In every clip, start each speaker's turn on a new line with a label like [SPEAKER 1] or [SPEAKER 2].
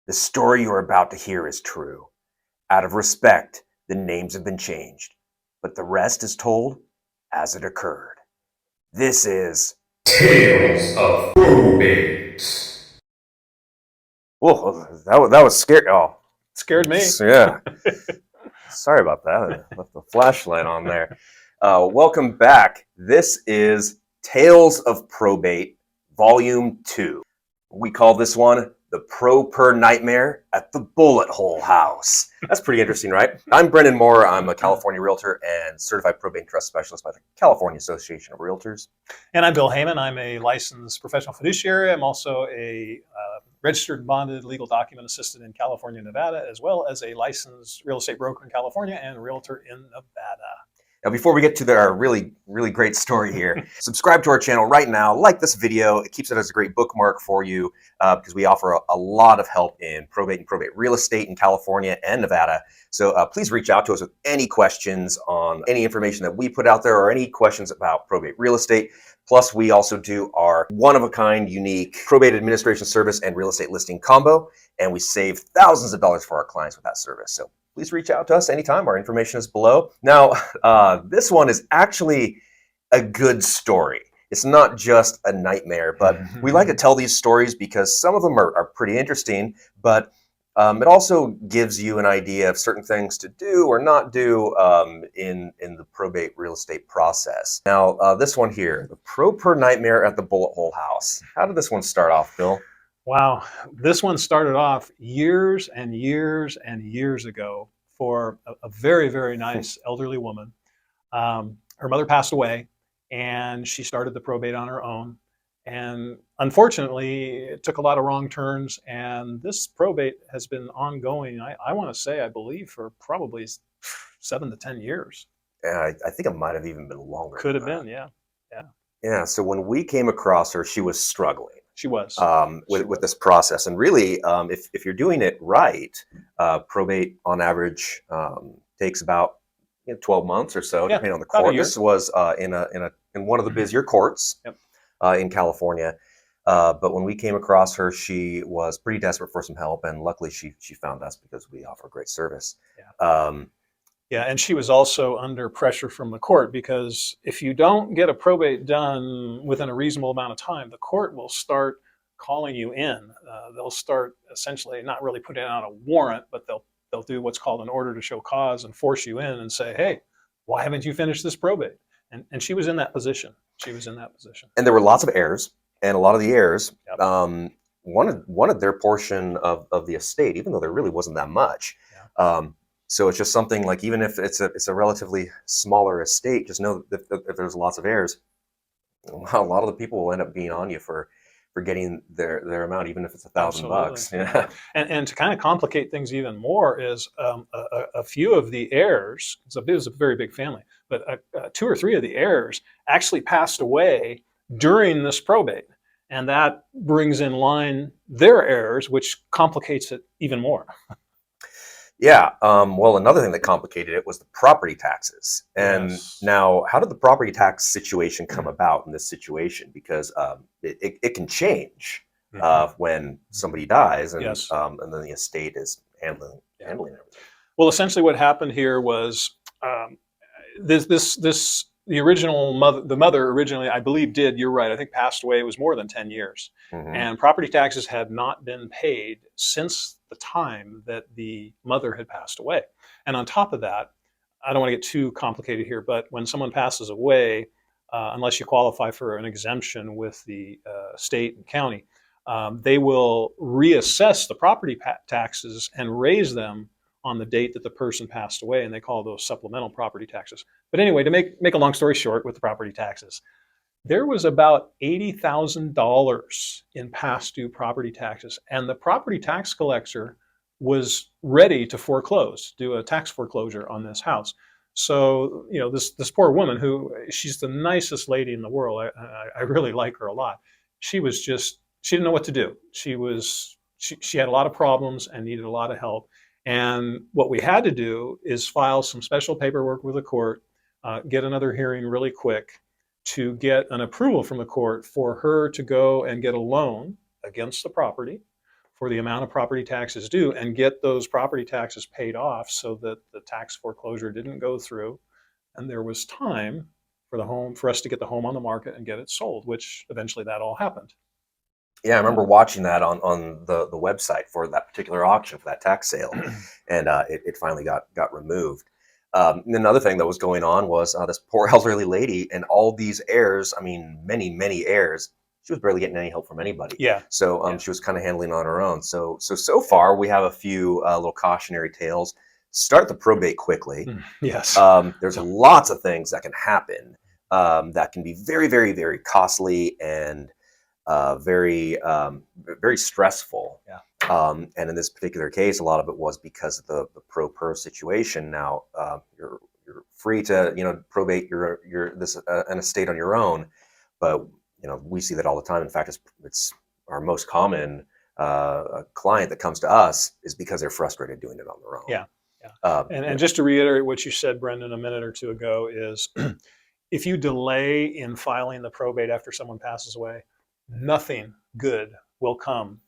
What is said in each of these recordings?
[SPEAKER 1] The story you are about to hear is true. Out of respect, the names have been changed, but the rest is told as it occurred. This is
[SPEAKER 2] Tales of Probate.
[SPEAKER 1] Whoa, that was scary. Oh,
[SPEAKER 3] Scared me.
[SPEAKER 1] yeah. Sorry about that. I left the flashlight on there. Welcome back. This is Tales of Probate, Volume 2. We call this one The Pro-Per Nightmare at the Bullet Hole House. That's pretty interesting, right? I'm Brendan Mohr. I'm a California realtor and certified probate and trust specialist by the California Association of Realtors.
[SPEAKER 3] And I'm Bill Heyman. I'm a licensed professional fiduciary. I'm also a registered bonded legal document assistant in California and Nevada, as well as a licensed real estate broker in California and realtor in Nevada.
[SPEAKER 1] Now, before we get to our really great story here, subscribe to our channel right now, like this video. It keeps it as a great bookmark for you because we offer a lot of help in probate and probate real estate in California and Nevada. So please reach out to us with any questions on any information that we put out there or any questions about probate real estate. Plus, we also do our one-of-a-kind, unique probate administration service and real estate listing combo, and we save thousands of dollars for our clients with that service. So please reach out to us anytime. Our information is below. Now, this one is actually a good story. It's not just a nightmare, but we like to tell these stories because some of them are pretty interesting, but it also gives you an idea of certain things to do or not do in the probate real estate process. Now, this one here, the Pro-Per Nightmare at the Bullet Hole House. How did this one start off, Bill?
[SPEAKER 3] Wow. This one started off years and years and years ago for a very, very nice elderly woman. Her mother passed away and she started the probate on her own. And unfortunately, it took a lot of wrong turns. And this probate has been ongoing, I want to say, I believe, for probably 7 to 10 years.
[SPEAKER 1] Yeah, I think it might have even been longer.
[SPEAKER 3] Could have been, yeah.
[SPEAKER 1] Yeah, so when we came across her, she was struggling.
[SPEAKER 3] She was.
[SPEAKER 1] With this process. And really, if you're doing it right, probate on average takes about 12 months or so, depending on the court. This was in one of the busier courts in California. But when we came across her, she was pretty desperate for some help, and luckily she found us because we offer great service.
[SPEAKER 3] Yeah, and she was also under pressure from the court because if you don't get a probate done within a reasonable amount of time, the court will start calling you in. They'll start essentially not really putting out a warrant, but they'll do what's called an order to show cause and force you in and say, hey, why haven't you finished this probate? And she was in that position. She was in that position.
[SPEAKER 1] And there were lots of heirs, and a lot of the heirs wanted their portion of the estate, even though there really wasn't that much. So it's just something like, even if it's a relatively smaller estate, just know that if there's lots of heirs, a lot of the people will end up being on you for getting their amount, even if it's $1,000. Yeah.
[SPEAKER 3] And to kind of complicate things even more is a few of the heirs, it was a very big family, but 2 or 3 of the heirs actually passed away during this probate. And that brings in line their heirs, which complicates it even more.
[SPEAKER 1] Yeah. Well, another thing that complicated it was the property taxes. And now, how did the property tax situation come about in this situation? Because it can change when somebody dies, and and then the estate is handling everything.
[SPEAKER 3] Well, essentially, what happened here was the original mother, the mother originally, I believe, you're right, I think passed away. It was more than 10 years. And property taxes had not been paid since the time that the mother had passed away. And on top of that, I don't want to get too complicated here, but when someone passes away, unless you qualify for an exemption with the state and county, they will reassess the property taxes and raise them on the date that the person passed away, and they call those supplemental property taxes. But anyway, to make a long story short with the property taxes, there was about $80,000 in past due property taxes, and the property tax collector was ready to foreclose, do a tax foreclosure on this house. So, this poor woman, she's the nicest lady in the world. I really like her a lot. She didn't know what to do. She had a lot of problems and needed a lot of help. And what we had to do is file some special paperwork with the court, get another hearing really quick to get an approval from the court for her to go and get a loan against the property for the amount of property taxes due and get those property taxes paid off so that the tax foreclosure didn't go through. And there was time for us to get the home on the market and get it sold, which eventually that all happened.
[SPEAKER 1] Yeah, I remember watching that on the website for that particular auction for that tax sale, and it finally got removed. And another thing that was going on was this poor elderly lady and all these heirs. I mean, many heirs. She was barely getting any help from anybody.
[SPEAKER 3] Yeah.
[SPEAKER 1] So
[SPEAKER 3] Yeah.
[SPEAKER 1] she was kind of handling on her own. So far we have a few little cautionary tales. Start the probate quickly.
[SPEAKER 3] Yes.
[SPEAKER 1] There's lots of things that can happen that can be very, very, very costly and very stressful.
[SPEAKER 3] Yeah.
[SPEAKER 1] And in this particular case, a lot of it was because of the pro per situation. Now you're free to probate your an estate on your own, but we see that all the time. In fact, it's our most common client that comes to us is because they're frustrated doing it on their own.
[SPEAKER 3] Yeah. And just to reiterate what you said, Brendan, a minute or two ago, is if you delay in filing the probate after someone passes away, nothing good will come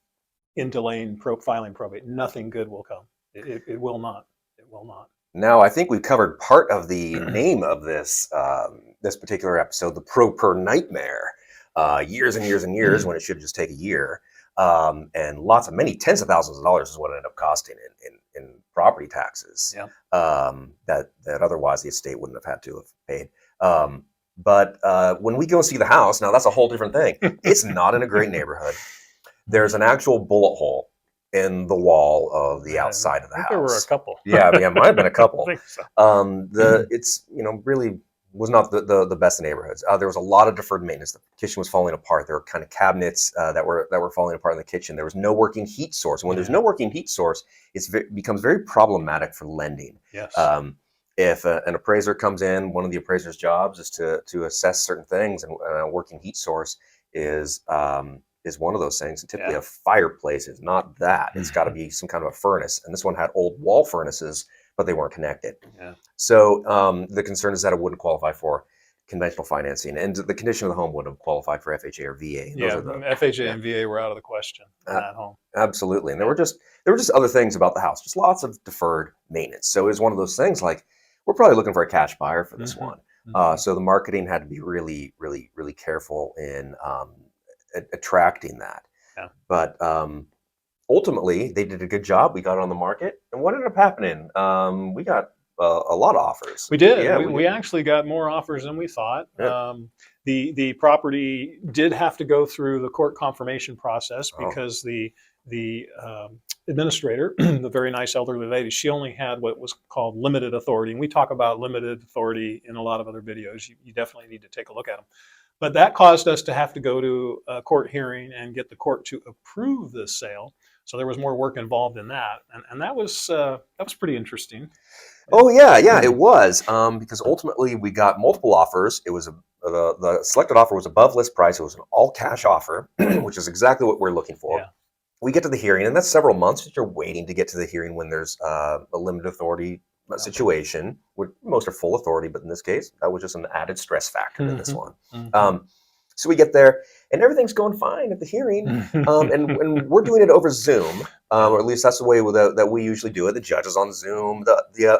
[SPEAKER 3] in delaying filing probate. Nothing good will come. It will not. It will not.
[SPEAKER 1] Now, I think we've covered part of the name of this this particular episode, the pro per nightmare. Years and years and years when it should just take a year. And many tens of thousands of dollars is what it ended up costing in property taxes.
[SPEAKER 3] Yeah.
[SPEAKER 1] That otherwise the estate wouldn't have had to have paid. But when we go see the house, now that's a whole different thing. It's not in a great neighborhood. There's an actual bullet hole in the wall of the outside of the house.
[SPEAKER 3] There were a couple.
[SPEAKER 1] Yeah, it might have been a couple.
[SPEAKER 3] I think so.
[SPEAKER 1] It's really was not the best of neighborhoods. There was a lot of deferred maintenance. The kitchen was falling apart. There were kind of cabinets that were falling apart in the kitchen. There was no working heat source. And when there's no working heat source, it becomes very problematic for lending.
[SPEAKER 3] Yes.
[SPEAKER 1] If an appraiser comes in, one of the appraiser's jobs is to assess certain things, and a working heat source is one of those things. And typically a fireplace is not that. It's got to be some kind of a furnace. And this one had old wall furnaces, but they weren't connected.
[SPEAKER 3] Yeah.
[SPEAKER 1] So the concern is that it wouldn't qualify for conventional financing, and the condition of the home would have qualified for FHA or VA.
[SPEAKER 3] FHA and VA were out of the question in that home.
[SPEAKER 1] Absolutely, and there were just other things about the house, just lots of deferred maintenance. So it was one of those things like we're probably looking for a cash buyer for this one. So the marketing had to be really, really, really careful in attracting that.
[SPEAKER 3] Yeah.
[SPEAKER 1] But ultimately, they did a good job. We got it on the market, and what ended up happening? We got a lot of offers.
[SPEAKER 3] We did. Yeah, we actually got more offers than we thought.
[SPEAKER 1] Yeah.
[SPEAKER 3] The property did have to go through the court confirmation process because the administrator, the very nice elderly lady, she only had what was called limited authority. And we talk about limited authority in a lot of other videos. You definitely need to take a look at them. But that caused us to have to go to a court hearing and get the court to approve this sale. So there was more work involved in that, and that was pretty interesting.
[SPEAKER 1] Oh yeah, it was because ultimately we got multiple offers. It was the selected offer was above list price. It was an all cash offer, which is exactly what we're looking for.
[SPEAKER 3] Yeah.
[SPEAKER 1] We get to the hearing, and that's several months that you're waiting to get to the hearing when there's a limited authority situation. Most are full authority, but in this case, that was just an added stress factor in this one. So we get there, and everything's going fine at the hearing, and we're doing it over Zoom, or at least that's the way that we usually do it. The judge is on Zoom, the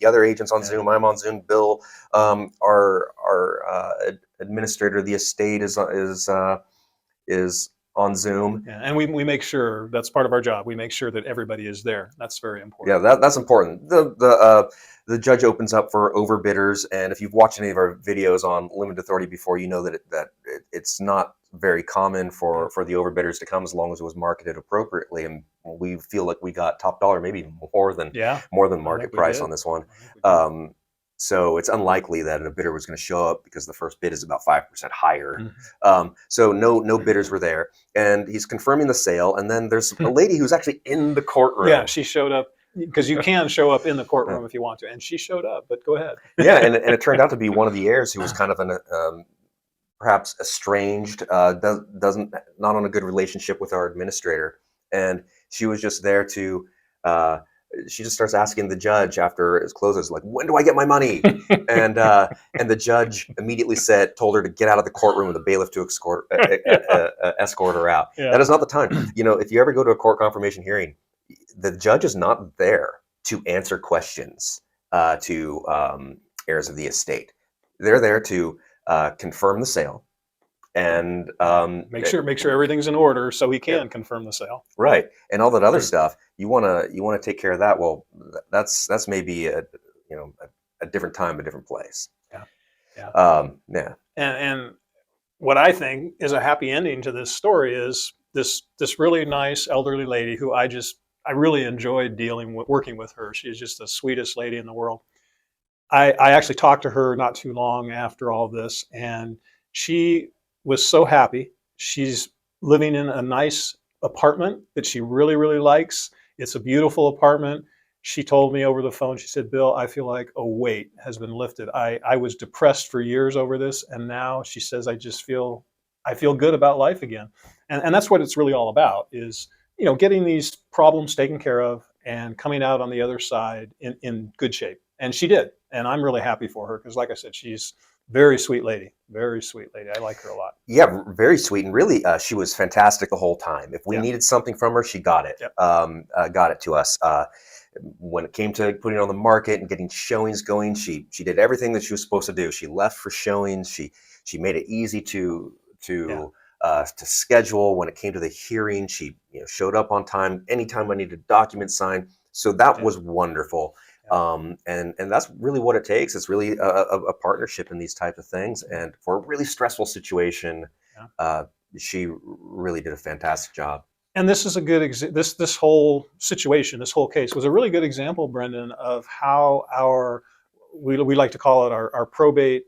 [SPEAKER 1] other agents on Zoom. I'm on Zoom. Bill, our administrator of the estate is on Zoom.
[SPEAKER 3] Yeah, and we make sure that's part of our job. We make sure that everybody is there. That's very important.
[SPEAKER 1] Yeah, that's important. The judge opens up for overbidders, and if you've watched any of our videos on limited authority before, you know that it's not very common for the overbidders to come as long as it was marketed appropriately, and we feel like we got top dollar, maybe more than market price on this one. So it's unlikely that a bidder was going to show up because the first bid is about 5% higher. So no bidders were there, and he's confirming the sale. And then there's a lady who's actually in the courtroom.
[SPEAKER 3] Yeah, she showed up because you can show up in the courtroom if you want to, and she showed up. But go ahead.
[SPEAKER 1] Yeah, and it turned out to be one of the heirs who was kind of perhaps estranged, not on a good relationship with our administrator, and she was just there to she just starts asking the judge after it closes, like, when do I get my money? and the judge immediately told her to get out of the courtroom with a bailiff to escort her out.
[SPEAKER 3] Yeah.
[SPEAKER 1] That is not the time. If you ever go to a court confirmation hearing, the judge is not there to answer questions to heirs of the estate. They're there to confirm the sale and
[SPEAKER 3] make sure everything's in order so he can confirm the sale.
[SPEAKER 1] Right, and all that other stuff. You want to take care of that. Well, that's maybe a different time, a different place. Yeah.
[SPEAKER 3] And what I think is a happy ending to this story is this really nice elderly lady who I really enjoyed working with her. She is just the sweetest lady in the world. I actually talked to her not too long after all this, and she was so happy. She's living in a nice apartment that she really, really likes. It's a beautiful apartment. She told me over the phone, she said, Bill, I feel like a weight has been lifted. I was depressed for years over this, and now she says, I feel good about life again. And that's what it's really all about, is getting these problems taken care of and coming out on the other side in good shape. And she did. And I'm really happy for her because, like I said, she's very sweet lady. Very sweet lady. I like her a lot.
[SPEAKER 1] Yeah, very sweet. And really, she was fantastic the whole time. If we needed something from her, she got it. Yep. Got it to us. When it came to putting it on the market and getting showings going, she did everything that she was supposed to do. She left for showings. She made it easy to schedule. When it came to the hearing, she showed up on time. Anytime I needed a document signed. So that was wonderful. And that's really what it takes. It's really a partnership in these types of things. And for a really stressful situation, she really did a fantastic job.
[SPEAKER 3] And this is a good this whole situation, this whole case was a really good example, Brendan, of how we like to call it our probate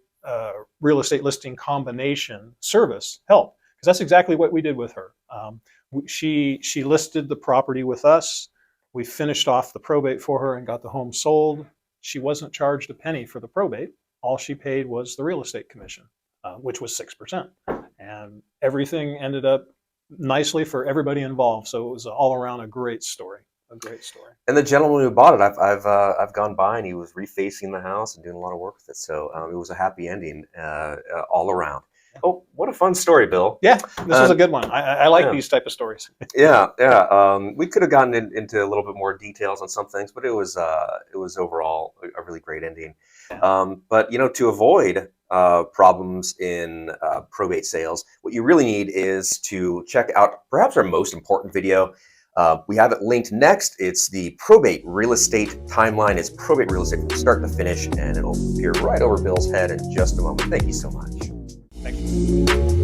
[SPEAKER 3] real estate listing combination service helped, because that's exactly what we did with her. She listed the property with us. We finished off the probate for her and got the home sold. She wasn't charged a penny for the probate. All she paid was the real estate commission, which was 6%. And everything ended up nicely for everybody involved. So it was all around a great story.
[SPEAKER 1] And the gentleman who bought it, I've gone by, and he was refacing the house and doing a lot of work with it. So it was a happy ending all around. Oh, what a fun story, Bill.
[SPEAKER 3] Yeah, this is a good one. I like these type of stories.
[SPEAKER 1] Yeah. We could have gotten into a little bit more details on some things, but it was overall a really great ending. But to avoid problems in probate sales, what you really need is to check out perhaps our most important video. We have it linked next. It's the probate real estate timeline. It's probate real estate from start to finish, and it'll appear right over Bill's head in just a moment. Thank you so much.
[SPEAKER 3] Thank you.